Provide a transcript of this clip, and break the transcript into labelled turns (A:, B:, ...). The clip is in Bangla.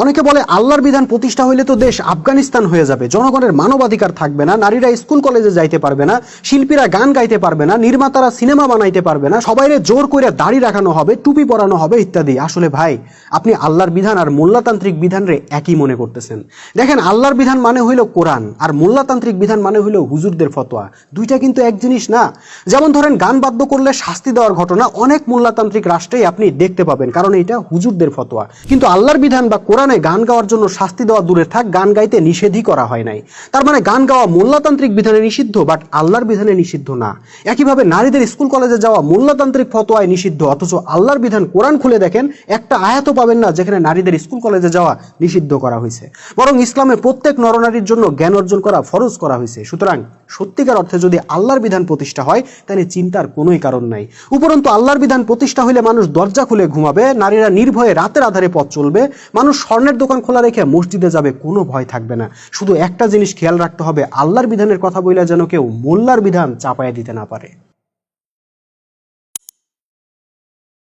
A: অনেকে বলে আল্লাহর বিধান প্রতিষ্ঠা হইলে তো দেশ আফগানিস্তান হয়ে যাবে, জনগণের মানবাধিকার থাকবে না, নারীরা স্কুল কলেজে যাইতে পারবে না, শিল্পীরা গান গাইতে পারবে না, নির্মাতারা সিনেমা বানাইতে পারবে না, সবাইরে জোর করে দাড়ি রাখানো হবে, টুপি পরানো হবে ইত্যাদি। আসলে ভাই, আপনি আল্লাহর বিধান আর মোল্লাতান্ত্রিক বিধান রে একই মনে করতেছেন। দেখেন, আল্লাহর বিধান মানে হইল কোরআন, আর মোল্লাতান্ত্রিক বিধান মানে হইল হুজুরদের ফতোয়া। দুইটা কিন্তু এক জিনিস না। যেমন ধরেন, গান বাদ্য করলে শাস্তি দেওয়ার ঘটনা অনেক মোল্লাতান্ত্রিক রাষ্ট্রেই আপনি দেখতে পাবেন, কারণ এটা হুজুরদের ফতোয়া। কিন্তু আল্লাহর বিধান বা কোরআন গান গাওয়ার জন্য শাস্তি দেওয়া দূরে থাক, গান গাইতে নিষেধই করা হয় নাই। তার মানে গান গাওয়া মোল্লাতান্ত্রিক বিধানে নিষিদ্ধ, বাট আল্লাহর বিধানে নিষিদ্ধ না। একইভাবে নারীদের স্কুল কলেজে যাওয়া মোল্লাতান্ত্রিক ফতোয়ায় নিষিদ্ধ, অথচ আল্লাহর বিধান কোরআন খুলে দেখেন, একটা আয়াতও পাবেন না যেখানে নারীদের স্কুল কলেজে যাওয়া নিষিদ্ধ করা হয়েছে। বরং ইসলামে প্রত্যেক নরনারীর জন্য জ্ঞান অর্জন করা ফরজ করা হয়েছে। সুতরাং সত্যিকার অর্থে যদি আল্লাহর বিধান প্রতিষ্ঠা হয়, তাহলে চিন্তার কোনোই কারণ নাই। উপরন্তু আল্লাহর বিধান প্রতিষ্ঠা হইলে মানুষ দরজা খুলে ঘুমাবে, নারীরা নির্ভয়ে রাতের আধারে পথ চলবে, মানুষ স্বর্ণের দোকান খোলা রেখে মসজিদে যাবে, কোনো ভয় থাকবে না। শুধু একটা জিনিস খেয়াল রাখতে হবে, আল্লাহর বিধানের কথা বইলা যেন কেউ মোল্লার বিধান চাপায়া দিতে না পারে।